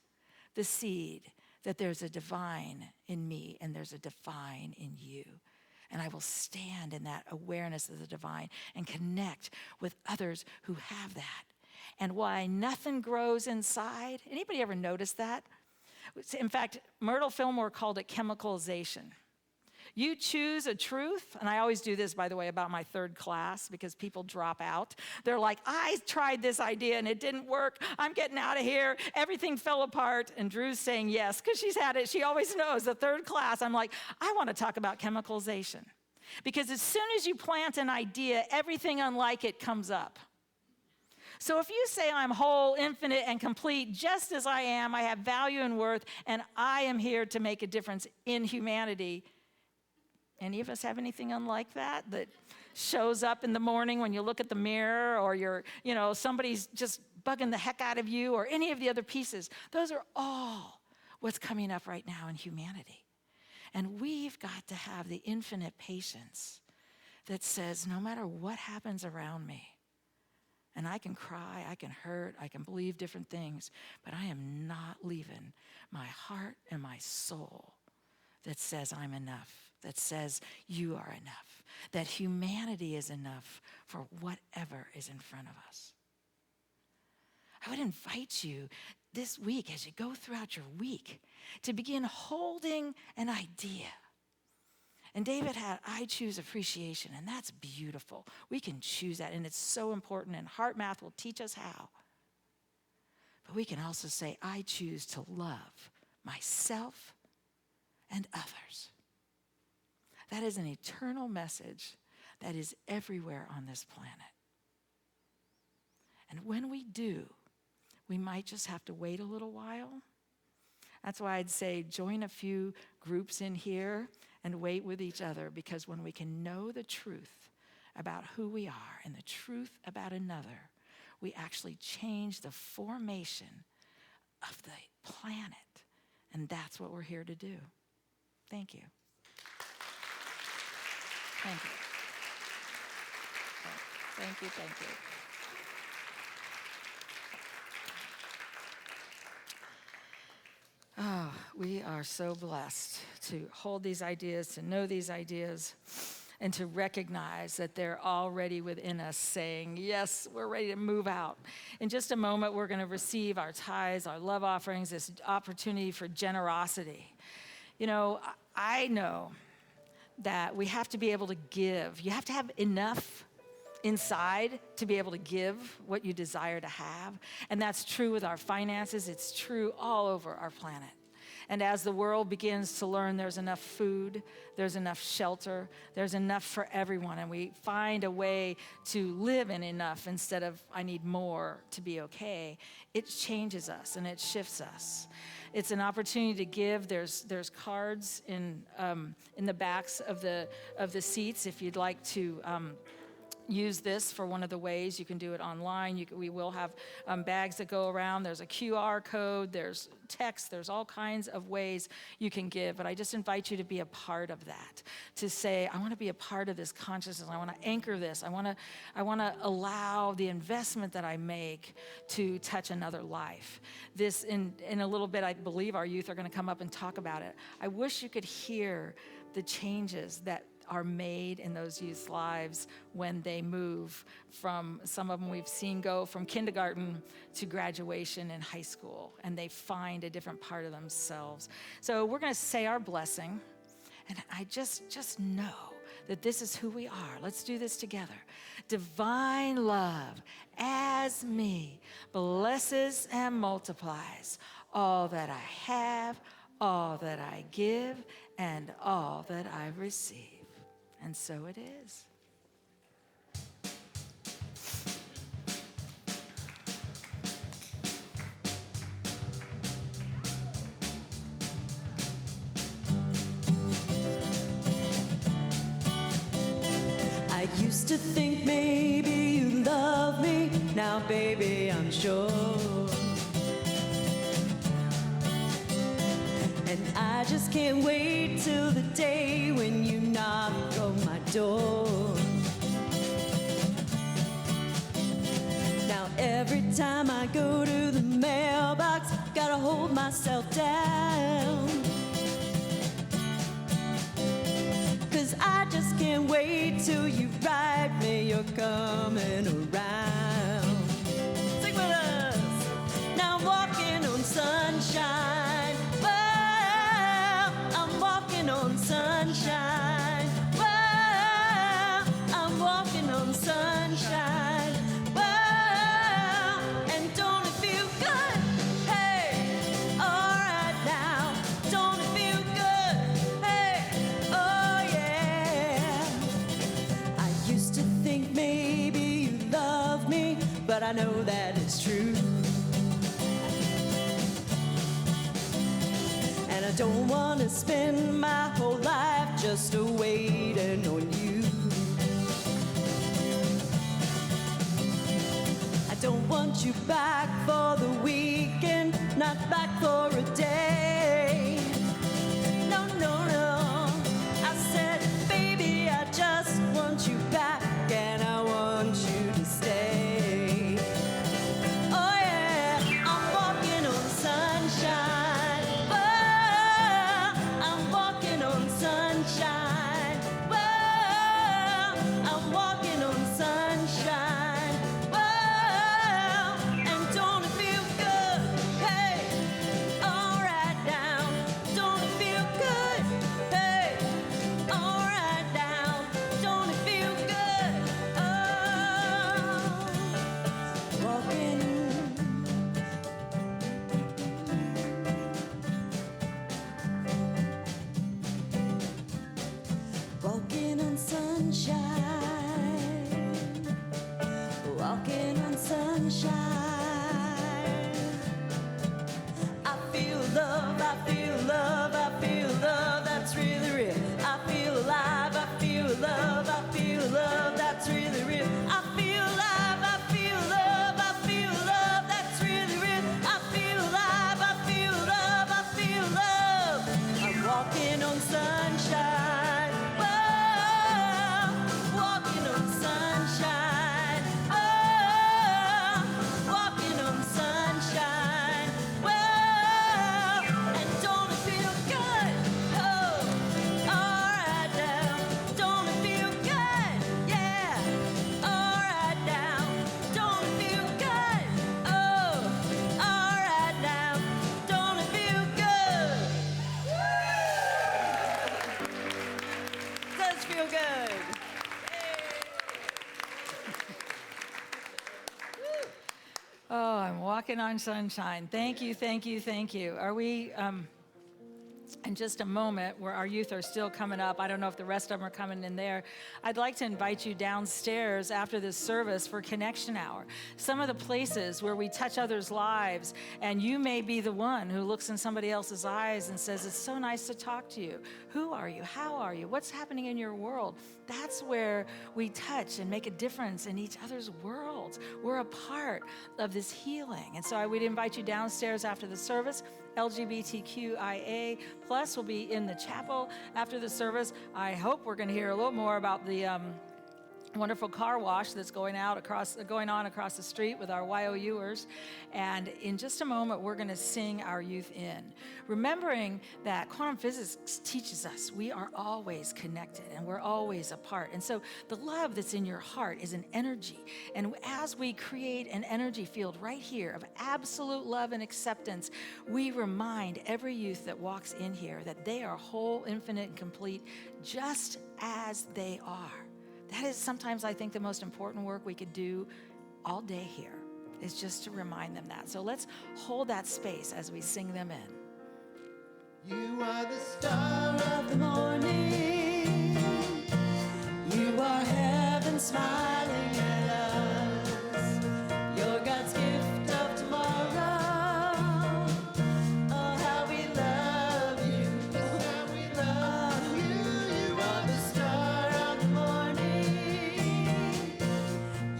the seed that there's a divine in me and there's a divine in you. And I will stand in that awareness of the divine and connect with others who have that. And why nothing grows inside. Anybody ever notice that? In fact, Myrtle Fillmore called it chemicalization. You choose a truth, and I always do this, by the way, about my third class because people drop out. They're like, I tried this idea and it didn't work. I'm getting out of here. Everything fell apart. And Drew's saying yes because she's had it. She always knows. The third class, I'm like, I want to talk about chemicalization. Because as soon as you plant an idea, everything unlike it comes up. So if you say I'm whole, infinite, and complete, just as I am, I have value and worth, and I am here to make a difference in humanity. Any of us have anything unlike that shows up in the morning when you look at the mirror, or somebody's just bugging the heck out of you, or any of the other pieces? Those are all what's coming up right now in humanity. And we've got to have the infinite patience that says, no matter what happens around me, and I can cry, I can hurt, I can believe different things, but I am not leaving my heart and my soul that says I'm enough, that says you are enough, that humanity is enough for whatever is in front of us. I would invite you this week, as you go throughout your week, to begin holding an idea. And David had, I choose appreciation, and that's beautiful. We can choose that, and it's so important, and Heart Math will teach us how. But we can also say, I choose to love myself and others. That is an eternal message that is everywhere on this planet. And when we do, we might just have to wait a little while. That's why I'd say join a few groups in here and wait with each other, because when we can know the truth about who we are and the truth about another, we actually change the formation of the planet. And that's what we're here to do. Thank you. Thank you. Thank you, thank you. Oh, we are so blessed to hold these ideas, to know these ideas, and to recognize that they're already within us saying, yes, we're ready to move out. In just a moment, we're going to receive our tithes, our love offerings, this opportunity for generosity. I know that we have to be able to give. You have to have enough inside to be able to give what you desire to have. And that's true with our finances. It's true all over our planet. And as the world begins to learn there's enough food, there's enough shelter, there's enough for everyone, and we find a way to live in enough instead of I need more to be okay, it changes us and it shifts us. It's an opportunity to give. There's cards in the backs of the seats if you'd like to use this for one of the ways. You can do it online. We will have bags that go around. There's a QR code. There's text. There's all kinds of ways you can give. But I just invite you to be a part of that, to say, I want to be a part of this consciousness. I want to anchor this. I want to allow the investment that I make to touch another life. This, in a little bit, I believe our youth are going to come up and talk about it. I wish you could hear the changes that are made in those youth's lives when they move from, some of them we've seen go from kindergarten to graduation in high school, and they find a different part of themselves. So we're going to say our blessing, and I just know that this is who we are. Let's do this together. Divine love as me blesses and multiplies all that I have, all that I give, and all that I receive. And so it is. I used to think maybe you love me, now baby I'm sure. And I just can't wait till the day when you knock on my door. Now every time I go to the mailbox, gotta hold myself down, 'cause I just can't wait till you write me you're coming around. Sing with us. Now I'm walking on sunshine. Well, I'm walking on sunshine. Well, I'm walking on sunshine. Well, and don't it feel good? Hey, all right now. Don't it feel good? Hey, oh yeah. I used to think maybe you love me, but I know that it's true. And I don't want to spend my whole life just waiting on you. I don't want you back for the weekend, not back for a day. No, no, no. I said, baby, I just want you back, and I want you to stay. Oh yeah, I'm walking on sunshine. Well, I'm walking on sunshine. Well, I'm walking on sunshine. Well, and don't it feel good? Hey, all right now. Don't it feel good? Hey, all right now. Don't it feel good? Oh, walking. Walking on sunshine, walking on sunshine. I feel love, I feel love, I feel love, that's really real. I feel alive, I feel love, I feel love, that's really real. I feel alive, I feel love, I feel love, that's really real. I feel alive, I feel love, I feel love. I'm walking on sunshine. Whoa, walking on sunshine. Oh, walking on sunshine. Whoa, and don't it feel good? Oh, all right now. Don't it feel good? Yeah. All right now. Don't it feel good? Oh, all right now. Don't it feel good? Does feel good. Oh, I'm walking on sunshine. Thank you, thank you, thank you. Are we, in just a moment, where our youth are still coming up, I don't know if the rest of them are coming in there, I'd like to invite you downstairs after this service for Connection Hour. Some of the places where we touch others' lives, and you may be the one who looks in somebody else's eyes and says, it's so nice to talk to you. Who are you? How are you? What's happening in your world? That's where we touch and make a difference in each other's worlds. We're a part of this healing. And so I would invite you downstairs after the service. LGBTQIA plus will be in the chapel after the service. I hope we're going to hear a little more about the wonderful car wash that's going on across the street with our YOUers. And in just a moment, we're going to sing our youth in, remembering that quantum physics teaches us we are always connected and we're always apart. And so the love that's in your heart is an energy. And as we create an energy field right here of absolute love and acceptance, we remind every youth that walks in here that they are whole, infinite, and complete just as they are. That is sometimes, I think, the most important work we could do all day here, is just to remind them that. So let's hold that space as we sing them in. You are the star of the morning. You are heaven smiling at us. You're God's gift of tomorrow. Oh, how we love you. Oh, how we love you. You are the star of the morning.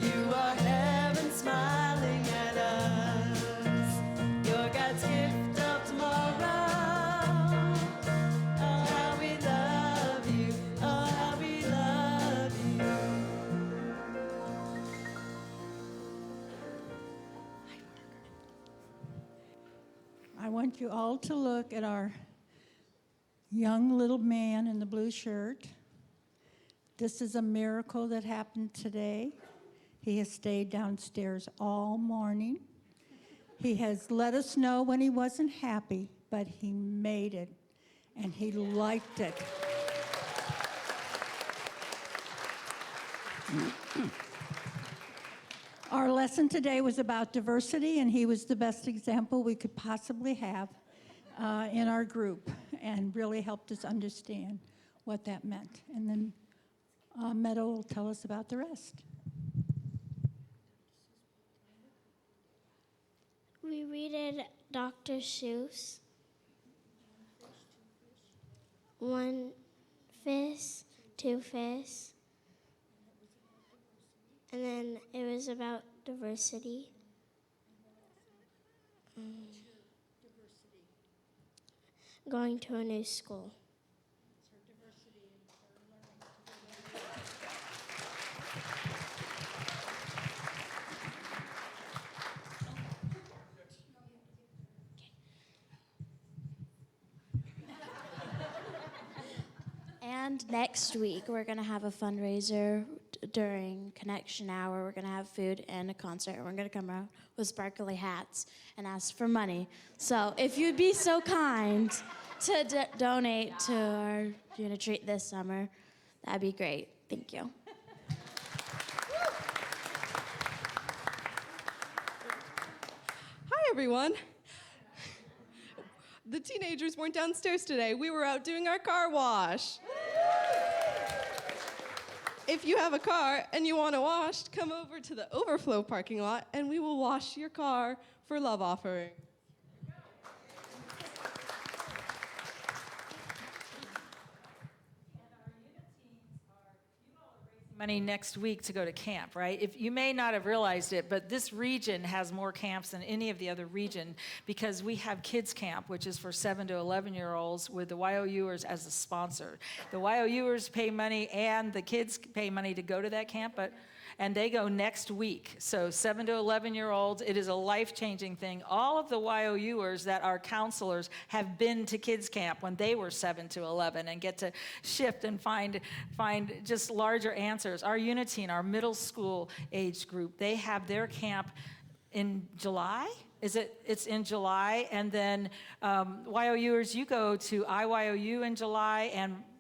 You are heaven smiling at us. You're God's gift of tomorrow. Oh, how we love you. Oh, how we love you. I want you all to look at our young little man in the blue shirt. This is a miracle that happened today. He has stayed downstairs all morning. He has let us know when he wasn't happy, but he made it, and he liked it. Our lesson today was about diversity, and he was the best example we could possibly have in our group, and really helped us understand what that meant. And then Meadow will tell us about the rest. We read Dr. Seuss. One fish, two fish. And then it was about diversity. Going to a new school. And next week, we're going to have a fundraiser during Connection Hour. We're going to have food and a concert. And we're going to come around with sparkly hats and ask for money. So if you'd be so kind to donate to our Unitreat this summer, that'd be great. Thank you. Hi, everyone. The teenagers weren't downstairs today. We were out doing our car wash. If you have a car and you want to wash, come over to the overflow parking lot and we will wash your car for love offering. Money next week to go to camp, right? If you may not have realized it, but this region has more camps than any of the other region because we have kids camp, which is for 7 to 11-year-olds with the YOUers as a sponsor. The YOUers pay money and the kids pay money to go to that camp, and they go next week. So 7 to 11-year-olds, it is a life-changing thing. All of the YOUers that are counselors have been to kids camp when they were 7 to 11 and get to shift and find just larger answers. Our Uniteam, our middle school age group, they have their camp in July. It's in July, and then YOUers, you go to IYOU in July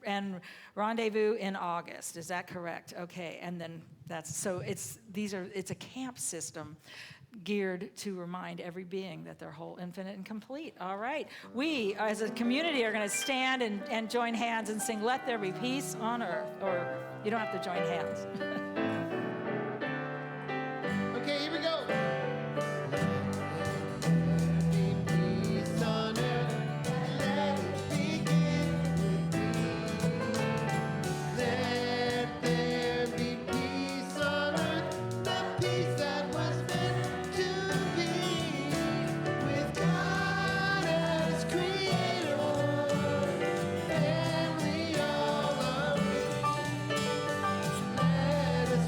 and Rendezvous in August. Is that correct? Okay, and then it's a camp system geared to remind every being that they're whole, infinite, and complete. All right, we as a community are going to stand and join hands and sing "Let There Be Peace on Earth," or you don't have to join hands. Okay, here we go. Let us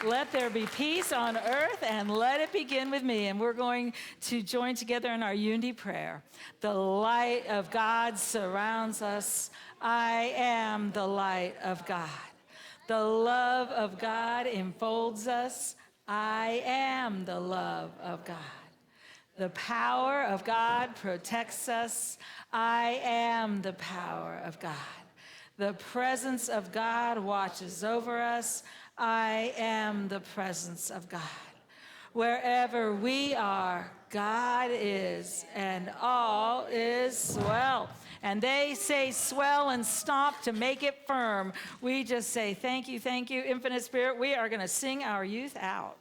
Let there be peace on earth, and let it begin with me. And we're going to join together in our unity prayer. The light of God surrounds us. I am the light of God. The love of God enfolds us. I am the love of God. The power of God protects us. I am the power of God. The presence of God watches over us. I am the presence of God. Wherever we are, God is, and all is swell. And they say swell and stomp to make it firm. We just say thank you, Infinite Spirit. We are going to sing our youth out.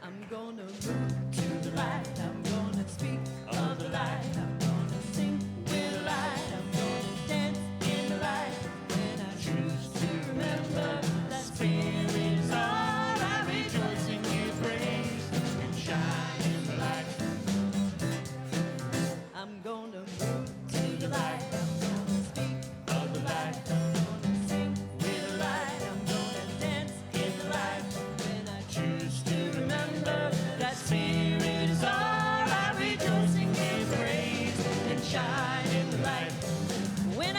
I'm gonna move to the light. I'm gonna speak of the light. I'm gonna sing with the light. I'm gonna dance in the light. When I choose to remember that Spirit is all I rejoice in you, praise and shine in the light. I'm gonna move to the light. I'm gonna speak of the light. I'm gonna sing with the light. I'm gonna dance in the light. When I choose to remember that Spirit is all I rejoice in you, praise and shine in the light. When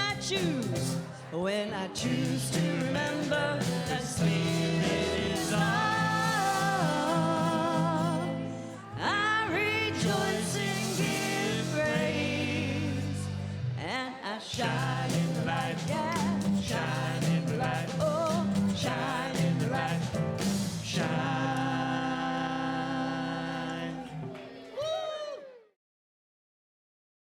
I choose to remember